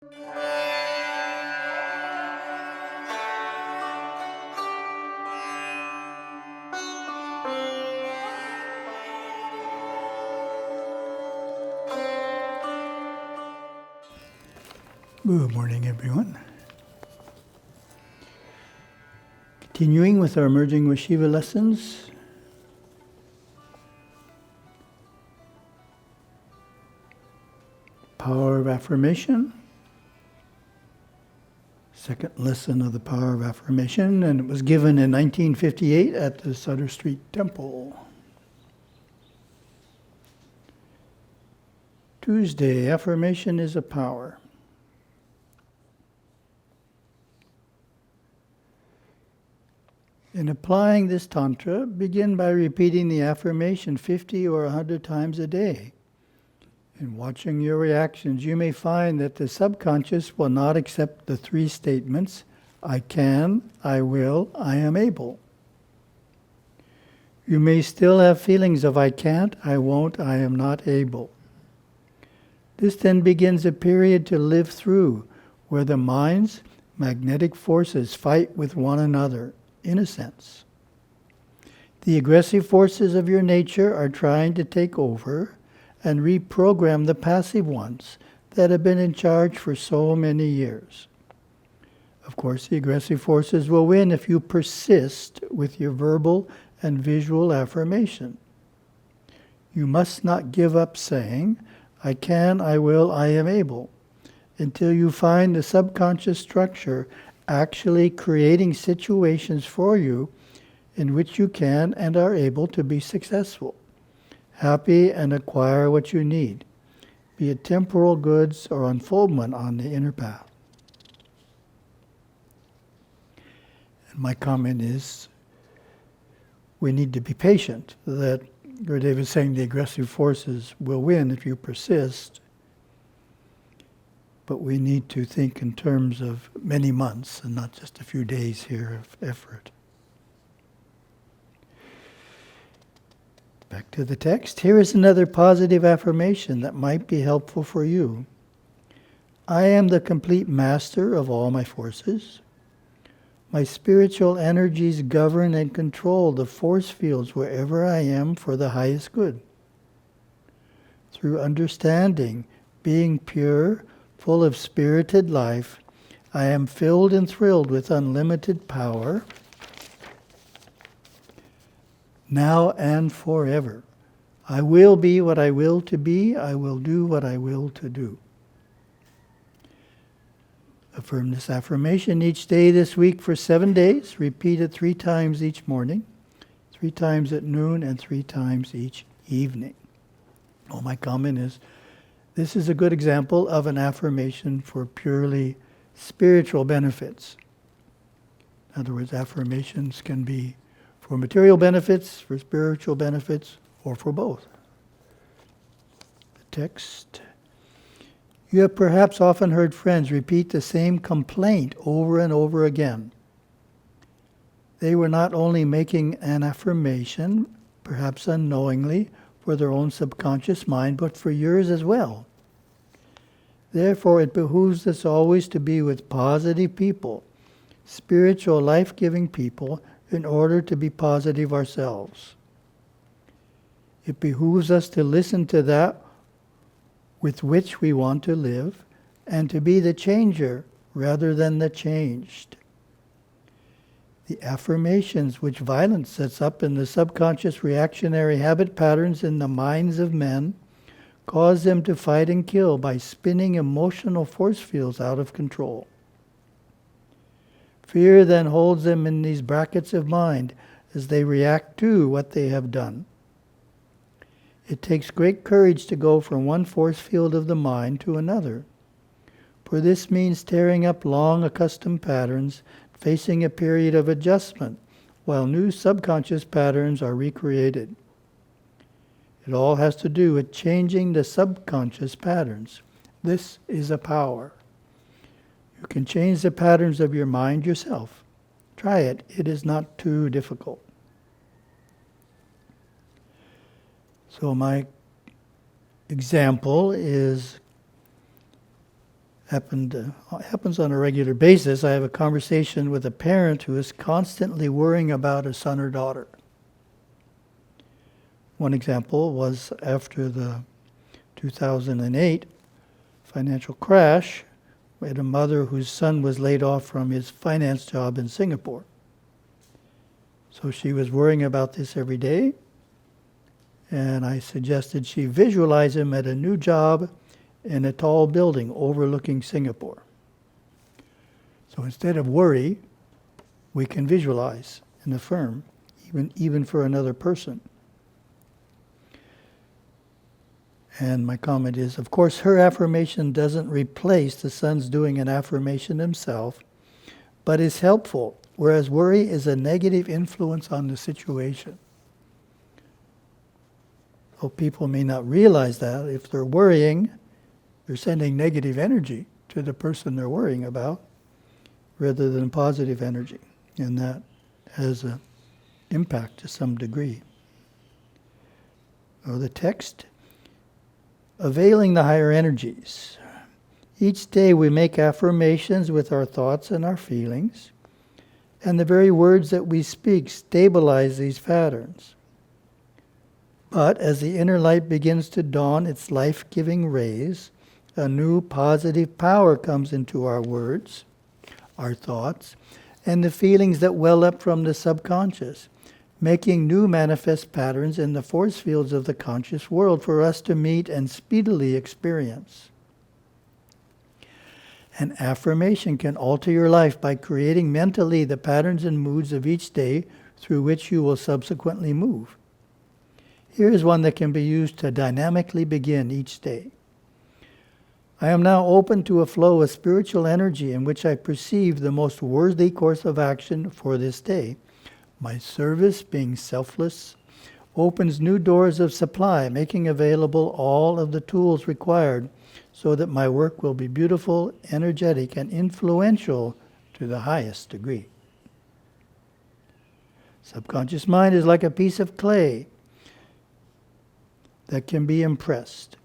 Good morning, everyone. Continuing with our Merging with Shiva lessons. Power of Affirmation. Second lesson of the Power of Affirmation, and it was given in 1958 at the Sutter Street Temple. Tuesday, affirmation is a power. In applying this tantra, begin by repeating the affirmation 50 or 100 times a day. In watching your reactions, you may find that the subconscious will not accept the three statements, I can, I will, I am able. You may still have feelings of I can't, I won't, I am not able. This then begins a period to live through where the mind's magnetic forces fight with one another. In a sense, the aggressive forces of your nature are trying to take over and reprogram the passive ones that have been in charge for so many years. Of course, the aggressive forces will win if you persist with your verbal and visual affirmation. You must not give up saying, I can, I will, I am able, until you find the subconscious structure actually creating situations for you in which you can and are able to be successful, happy, and acquire what you need, be it temporal goods or unfoldment on the inner path. And my comment is, we need to be patient, that Gurudev is saying the aggressive forces will win if you persist. But we need to think in terms of many months and not just a few days here of effort. Back to the text. Here is another positive affirmation that might be helpful for you. I am the complete master of all my forces. My spiritual energies govern and control the force fields wherever I am for the highest good. Through understanding, being pure, full of spirited life, I am filled and thrilled with unlimited power, now and forever. I will be what I will to be, I will do what I will to do. Affirm this affirmation each day this week for 7 days. Repeat it 3 times each morning, 3 times at noon, and 3 times each evening. My comment is, this is a good example of an affirmation for purely spiritual benefits. In other words, affirmations can be for material benefits, for spiritual benefits, or for both. The text. You have perhaps often heard friends repeat the same complaint over and over again. They were not only making an affirmation, perhaps unknowingly, for their own subconscious mind, but for yours as well. Therefore, it behooves us always to be with positive people, spiritual, life-giving people, in order to be positive ourselves. It behooves us to listen to that with which we want to live, and to be the changer rather than the changed. The affirmations which violence sets up in the subconscious reactionary habit patterns in the minds of men cause them to fight and kill by spinning emotional force fields out of control. Fear then holds them in these brackets of mind as they react to what they have done. It takes great courage to go from one force field of the mind to another, for this means tearing up long accustomed patterns, facing a period of adjustment, while new subconscious patterns are recreated. It all has to do with changing the subconscious patterns. This is a power. You can change the patterns of your mind yourself. Try it. It is not too difficult. So my example is happens on a regular basis. I have a conversation with a parent who is constantly worrying about a son or daughter. One example was after the 2008 financial crash. We had a mother whose son was laid off from his finance job in Singapore. So she was worrying about this every day, and I suggested she visualize him at a new job in a tall building overlooking Singapore. So instead of worry, we can visualize and affirm, even for another person. And my comment is, of course, her affirmation doesn't replace the son's doing an affirmation himself, but is helpful, whereas worry is a negative influence on the situation. So people may not realize that. If they're worrying, they're sending negative energy to the person they're worrying about rather than positive energy. And that has an impact to some degree. The text, availing the higher energies. Each day we make affirmations with our thoughts and our feelings, and the very words that we speak stabilize these patterns. But as the inner light begins to dawn its life-giving rays, a new positive power comes into our words, our thoughts, and the feelings that well up from the subconscious, making new manifest patterns in the force fields of the conscious world for us to meet and speedily experience. An affirmation can alter your life by creating mentally the patterns and moods of each day through which you will subsequently move. Here is one that can be used to dynamically begin each day. I am now open to a flow of spiritual energy in which I perceive the most worthy course of action for this day. My service, being selfless, opens new doors of supply, making available all of the tools required so that my work will be beautiful, energetic, and influential to the highest degree. Subconscious mind is like a piece of clay that can be impressed.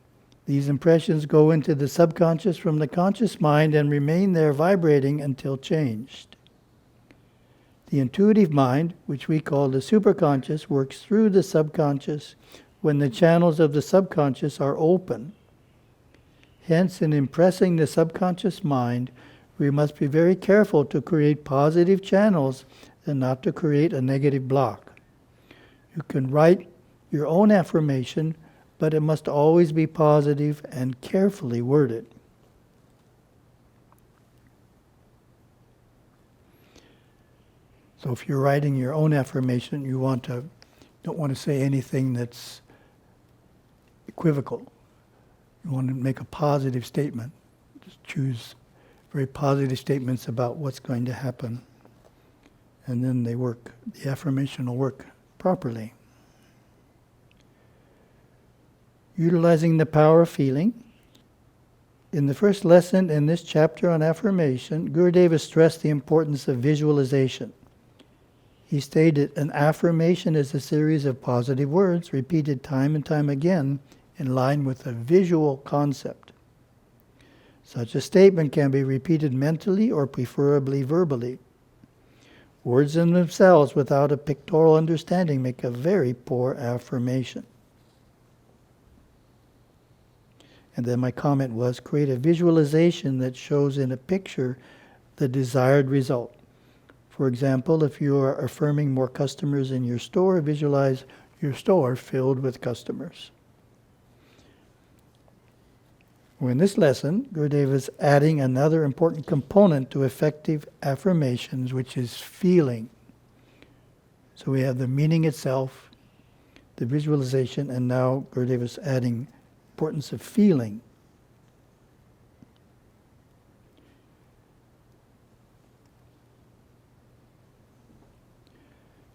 These impressions go into the subconscious from the conscious mind and remain there vibrating until changed. The intuitive mind, which we call the superconscious, works through the subconscious when the channels of the subconscious are open. Hence, in impressing the subconscious mind, we must be very careful to create positive channels and not to create a negative block. You can write your own affirmation, but it must always be positive and carefully worded. So if you're writing your own affirmation, you don't want to say anything that's equivocal. You want to make a positive statement. Just choose very positive statements about what's going to happen. And then they work. The affirmation will work properly. Utilizing the power of feeling. In the first lesson in this chapter on affirmation, Gurudeva stressed the importance of visualization. He stated, an affirmation is a series of positive words repeated time and time again in line with a visual concept. Such a statement can be repeated mentally or preferably verbally. Words in themselves without a pictorial understanding make a very poor affirmation. And then my comment was, create a visualization that shows in a picture the desired result. For example, if you are affirming more customers in your store, visualize your store filled with customers. Well, in this lesson, Gurudeva is adding another important component to effective affirmations, which is feeling. So we have the meaning itself, the visualization, and now Gurudeva is adding importance of feeling.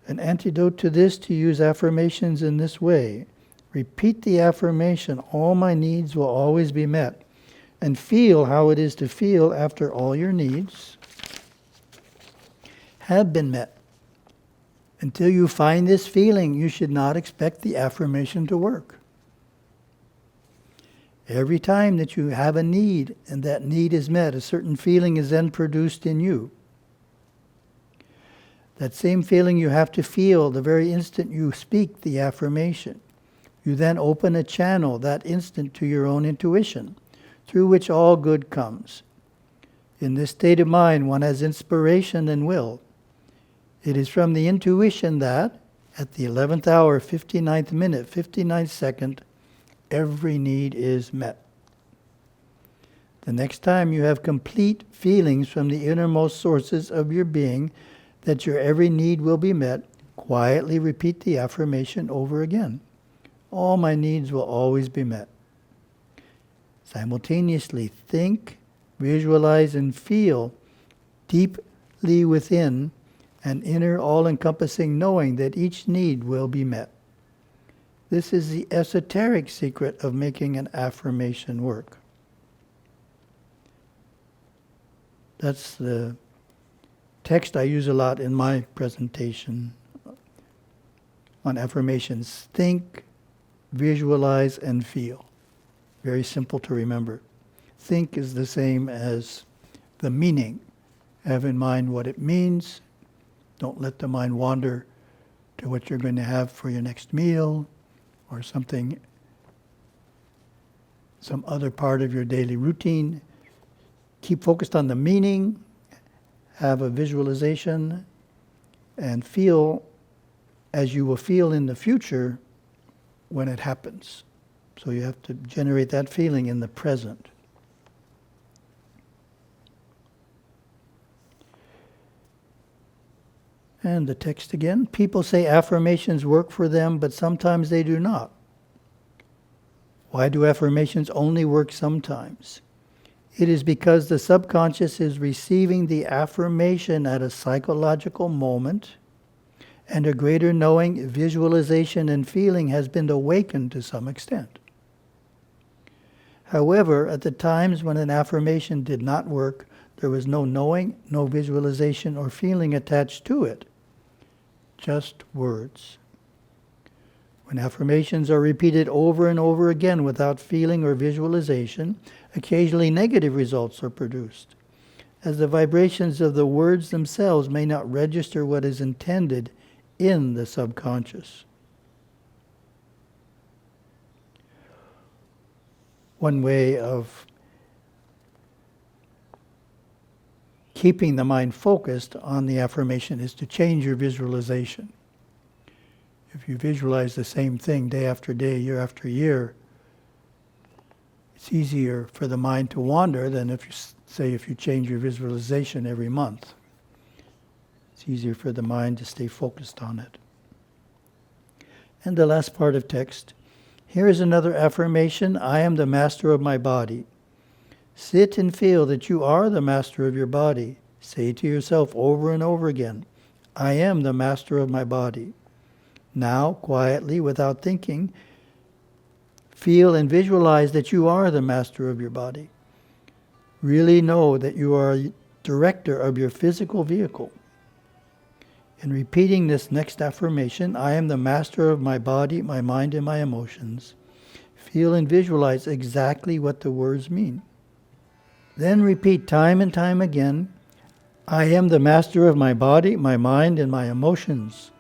An antidote to this, to use affirmations in this way. Repeat the affirmation, all my needs will always be met, and feel how it is to feel after all your needs have been met. Until you find this feeling, you should not expect the affirmation to work. Every time that you have a need and that need is met, a certain feeling is then produced in you. That same feeling you have to feel the very instant you speak the affirmation. You then open a channel that instant to your own intuition, through which all good comes. In this state of mind, one has inspiration and will. It is from the intuition that, at the 11th hour, 59th minute, 59th second, every need is met. The next time you have complete feelings from the innermost sources of your being that your every need will be met, quietly repeat the affirmation over again. All my needs will always be met. Simultaneously think, visualize, and feel deeply within an inner all-encompassing knowing that each need will be met. This is the esoteric secret of making an affirmation work. That's the text I use a lot in my presentation on affirmations. Think, visualize, and feel. Very simple to remember. Think is the same as the meaning. Have in mind what it means. Don't let the mind wander to what you're going to have for your next meal or something, some other part of your daily routine. Keep focused on the meaning, have a visualization, and feel as you will feel in the future when it happens. So you have to generate that feeling in the present. And the text again. People say affirmations work for them, but sometimes they do not. Why do affirmations only work sometimes? It is because the subconscious is receiving the affirmation at a psychological moment, and a greater knowing, visualization, and feeling has been awakened to some extent. However, at the times when an affirmation did not work, there was no knowing, no visualization or feeling attached to it. Just words. When affirmations are repeated over and over again without feeling or visualization, occasionally negative results are produced, as the vibrations of the words themselves may not register what is intended in the subconscious. One way of keeping the mind focused on the affirmation is to change your visualization. If you visualize the same thing day after day, year after year, it's easier for the mind to wander than if you change your visualization every month. It's easier for the mind to stay focused on it. And the last part of text. Here is another affirmation. I am the master of my body. Sit and feel that you are the master of your body. Say to yourself over and over again, I am the master of my body. Now, quietly, without thinking, feel and visualize that you are the master of your body. Really know that you are a director of your physical vehicle. In repeating this next affirmation, I am the master of my body, my mind, and my emotions, feel and visualize exactly what the words mean. Then repeat time and time again, I am the master of my body, my mind, and my emotions,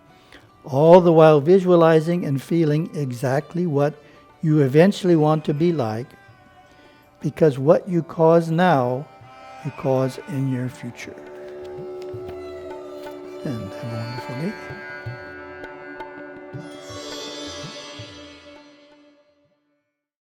all the while visualizing and feeling exactly what you eventually want to be like, because what you cause now, you cause in your future. And have a wonderful day.